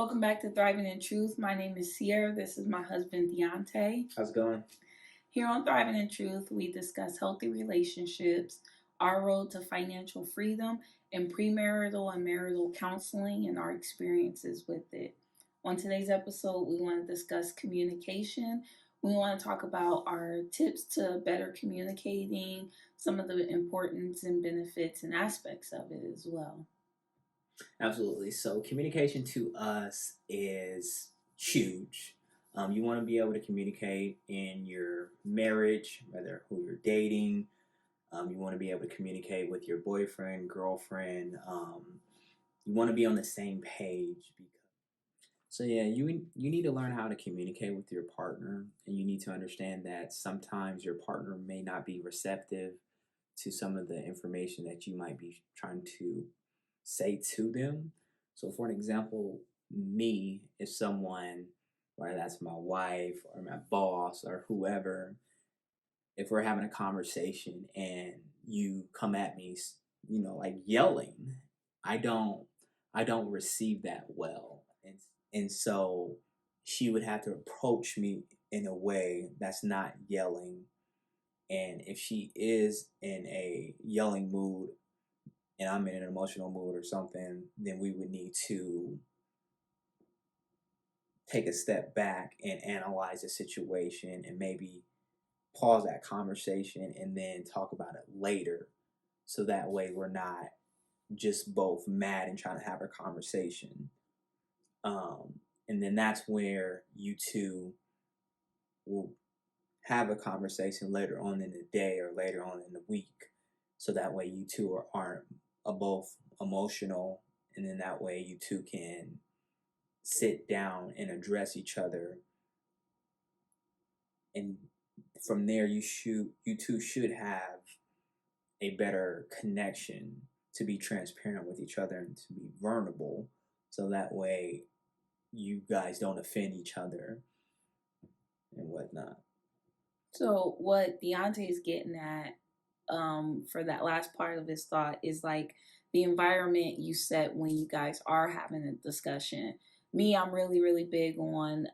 Welcome back to Thriving in Truth. My name is Sierra. This is my husband, Deontay. How's it going? Here on Thriving in Truth, we discuss healthy relationships, our road to financial freedom, and premarital and marital counseling and our experiences with it. On today's episode, we want to discuss communication. We want to talk about our tips to better communicating, some of the importance and benefits and aspects of it as well. Absolutely. So communication to us is huge. You want to be able to communicate in your marriage, whether who you're dating. You want to be able to communicate with your boyfriend, girlfriend. You want to be on the same page. You need to learn how to communicate with your partner, and you need to understand that sometimes your partner may not be receptive to some of the information that you might be trying to say to them. So, for an example, me, if someone, whether that's my wife or my boss or whoever, if we're having a conversation and you come at me, like yelling, I don't, I don't receive that well, and so she would have to approach me in a way that's not yelling. And if she is in a yelling mood, and I'm in an emotional mood or something, then we would need to take a step back and analyze the situation and maybe pause that conversation and then talk about it later. So that way we're not just both mad and trying to have a conversation. And then that's where you two will have a conversation later on in the day or later on in the week. So that way you two aren't both emotional, and then that way you two can sit down and address each other, and from there you two should have a better connection to be transparent with each other and to be vulnerable, so that way you guys don't offend each other and whatnot. So what Deontay is getting at for that last part of his thought is like the environment you set when you guys are having a discussion. Me, I'm really, really big on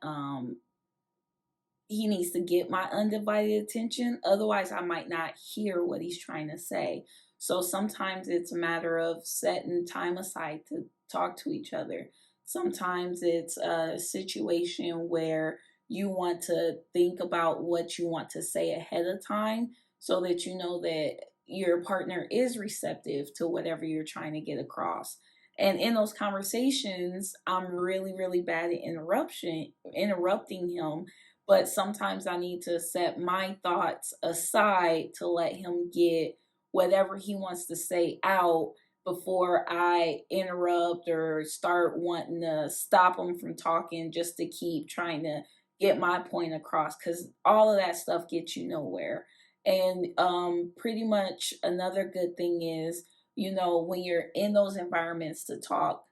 he needs to get my undivided attention. Otherwise, I might not hear what he's trying to say. So sometimes it's a matter of setting time aside to talk to each other. Sometimes it's a situation where you want to think about what you want to say ahead of time so that you know that your partner is receptive to whatever you're trying to get across. And in those conversations, I'm really, really bad at interrupting him, but sometimes I need to set my thoughts aside to let him get whatever he wants to say out before I interrupt or start wanting to stop him from talking just to keep trying to get my point across, because all of that stuff gets you nowhere. And pretty much another good thing is, when you're in those environments to talk,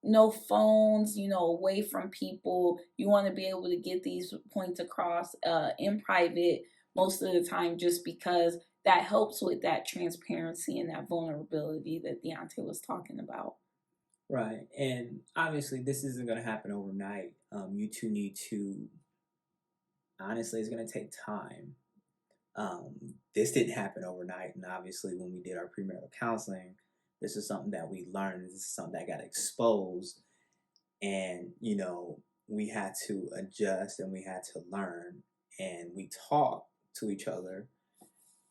no phones, away from people. You want to be able to get these points across in private most of the time, just because that helps with that transparency and that vulnerability that Deontay was talking about. Right. And obviously this isn't going to happen overnight. You two need to, honestly, it's going to take time. This didn't happen overnight, and obviously when we did our premarital counseling, this is something that we learned. This is something that got exposed, and we had to adjust and we had to learn, and we talked to each other,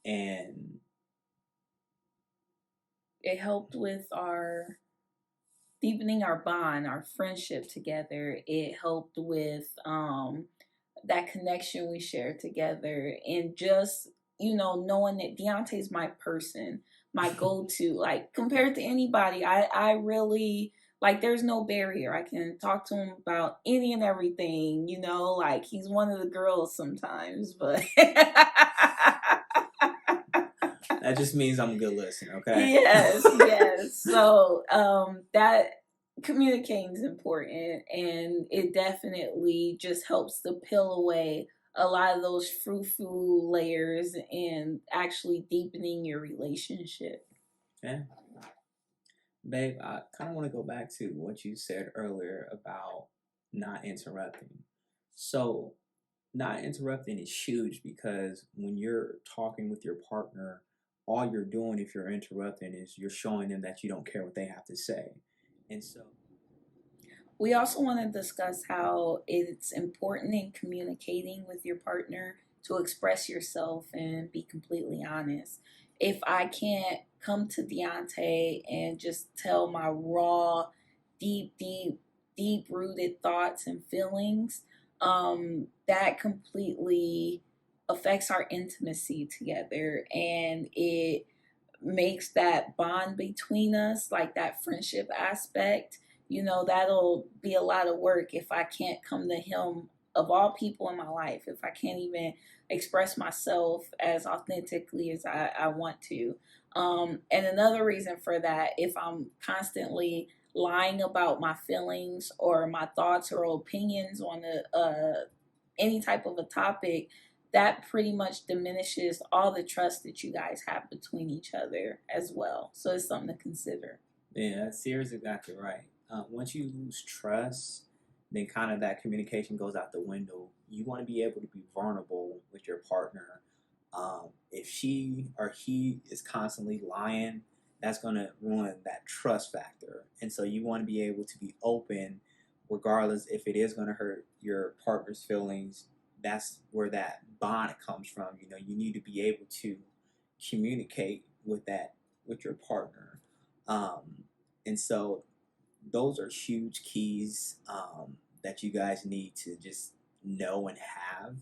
and it helped with our deepening our bond, our friendship together. It helped with that connection we shared together, and just knowing that Deontay's my person, my go-to. Like, compared to anybody, I really, like, there's no barrier. I can talk to him about any and everything. Like, he's one of the girls sometimes, but that just means I'm a good listener. Okay. Yes. So that communicating is important, and it definitely just helps to peel away a lot of those frou-frou layers and actually deepening your relationship. Yeah. Babe, I kind of want to go back to what you said earlier about not interrupting. So, not interrupting is huge because when you're talking with your partner, all you're doing if you're interrupting is you're showing them that you don't care what they have to say. And so, We also want to discuss how it's important in communicating with your partner to express yourself and be completely honest. If I can't come to Deontay and just tell my raw, deep rooted thoughts and feelings, that completely affects our intimacy together, and it makes that bond between us, like that friendship aspect, that'll be a lot of work if I can't come to him, of all people in my life, if I can't even express myself as authentically as I want to. And another reason for that, if I'm constantly lying about my feelings or my thoughts or opinions on any type of a topic, that pretty much diminishes all the trust that you guys have between each other as well. So it's something to consider. yeah, Sierra's exactly right. Once you lose trust, then kind of that communication goes out the window. You want to be able to be vulnerable with your partner. If she or he is constantly lying, that's going to ruin that trust factor. And so you want to be able to be open, regardless if it is going to hurt your partner's feelings. That's where that bond comes from. You know, you need to be able to communicate with that with your partner. And so those are huge keys that you guys need to just know and have.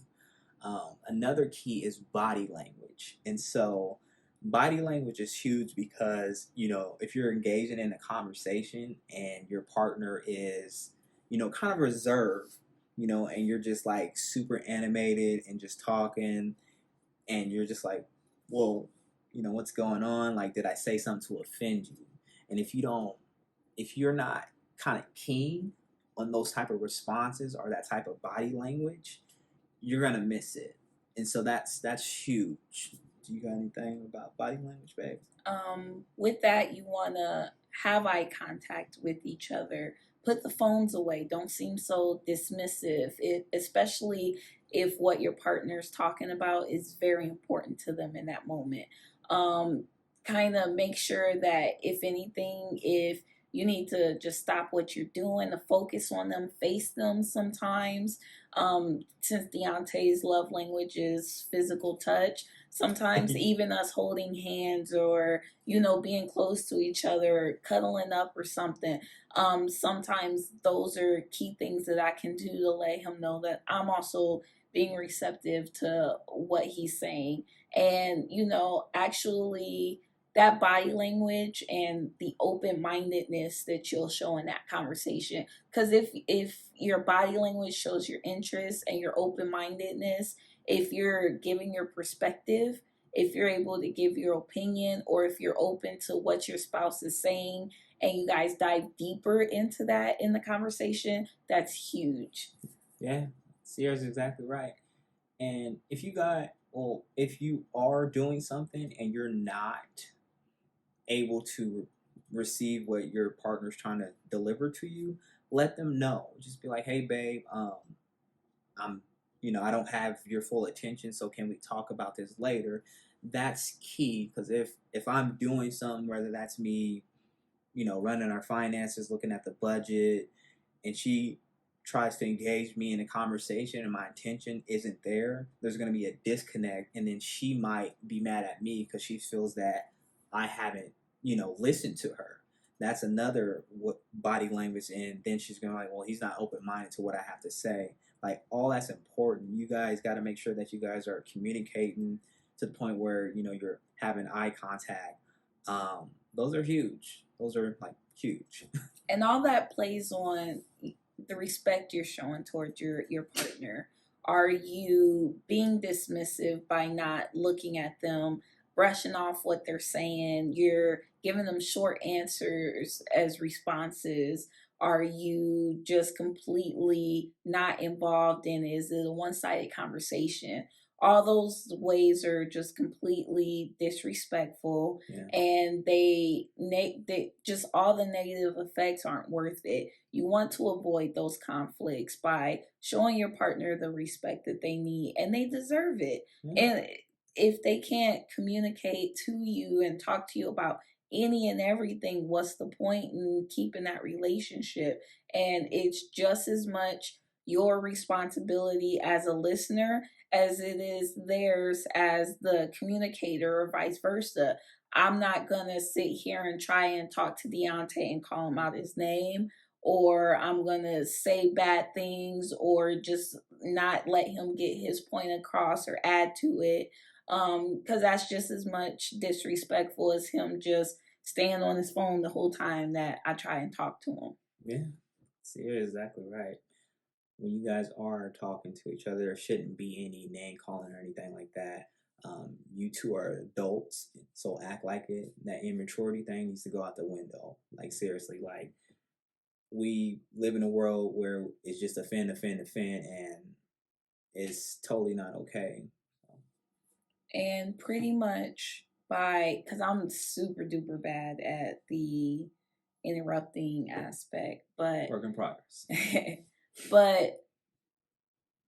Another key is body language. And so body language is huge because, you know, if you're engaging in a conversation and your partner is, you know, kind of reserved, you know, and you're just like super animated and just talking, and you're just like, well, you know, what's going on? Like, did I say something to offend you? And if you're not kind of keen on those type of responses or that type of body language, you're gonna miss it. And so that's huge. Do you got anything about body language, babe? With that, you want to have eye contact with each other. Put the phones away. Don't seem so dismissive, especially if what your partner's talking about is very important to them in that moment. Um, kind of make sure that, if anything, if you need to just stop what you're doing to focus on them, face them sometimes. Since Deontay's love language is physical touch, sometimes even us holding hands or being close to each other, cuddling up or something, sometimes those are key things that I can do to let him know that I'm also being receptive to what he's saying. And actually, that body language and the open-mindedness that you'll show in that conversation, because if your body language shows your interest and your open-mindedness, if you're giving your perspective, if you're able to give your opinion, or if you're open to what your spouse is saying and you guys dive deeper into that in the conversation, that's huge. Yeah, Sierra's exactly right. And if you are doing something and you're not able to receive what your partner's trying to deliver to you, let them know. Just be like, hey, babe, I'm, you know, I don't have your full attention, so can we talk about this later? That's key because if I'm doing something, whether that's me, you know, running our finances, looking at the budget, and she tries to engage me in a conversation and my intention isn't there, there's going to be a disconnect, and then she might be mad at me because she feels that I haven't, you know, listened to her. That's another what body language, and then she's going to be like, well, he's not open minded to what I have to say. Like all that's important. You guys got to make sure that you guys are communicating to the point where you know you're having eye contact. Those are huge. Those are like huge. And all that plays on the respect you're showing towards your partner. Are you being dismissive by not looking at them, brushing off what they're saying? You're giving them short answers as responses. Are you just completely not involved in it? Is it a one-sided conversation? all those ways are just completely disrespectful, Yeah. and they just, all the negative effects aren't worth it. You want to avoid those conflicts by showing your partner the respect that they need, and they deserve it. Yeah. And if they can't communicate to you and talk to you about any and everything, what's the point in keeping that relationship? And it's just as much your responsibility as a listener as it is theirs as the communicator, or vice versa. I'm not gonna sit here and try and talk to Deontay and call him out his name, or I'm gonna say bad things, or just not let him get his point across or add to it. Because that's just as much disrespectful as him just staying on his phone the whole time that I try and talk to him. Yeah. See, you're exactly right. When you guys are talking to each other, there shouldn't be any name calling or anything like that. You two are adults, so act like it. That immaturity thing needs to go out the window. Like, seriously, like, we live in a world where it's just offend, offend, offend, and it's totally not okay. And pretty much by, because I'm super duper bad at the interrupting aspect, but Work in progress. but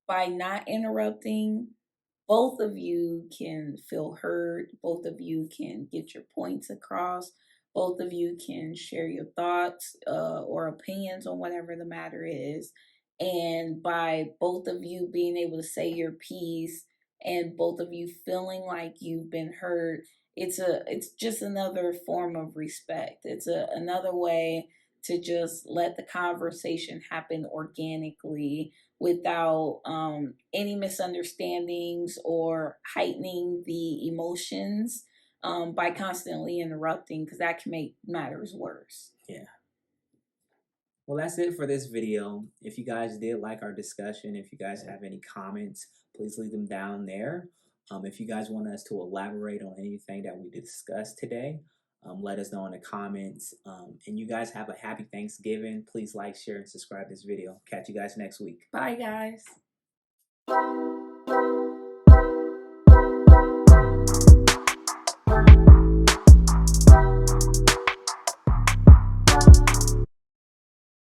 by not interrupting, both of you can feel heard, both of you can get your points across, both of you can share your thoughts or opinions on whatever the matter is. And by both of you being able to say your piece and both of you feeling like you've been heard, it's just another form of respect. It's another way to just let the conversation happen organically without any misunderstandings or heightening the emotions by constantly interrupting, because that can make matters worse. Yeah. Well, that's it for this video. If you guys did like our discussion, if you guys have any comments, please leave them down there. If you guys want us to elaborate on anything that we discussed today, let us know in the comments. And you guys have a happy Thanksgiving. Please like, share, and subscribe this video. Catch you guys next week. Bye, guys.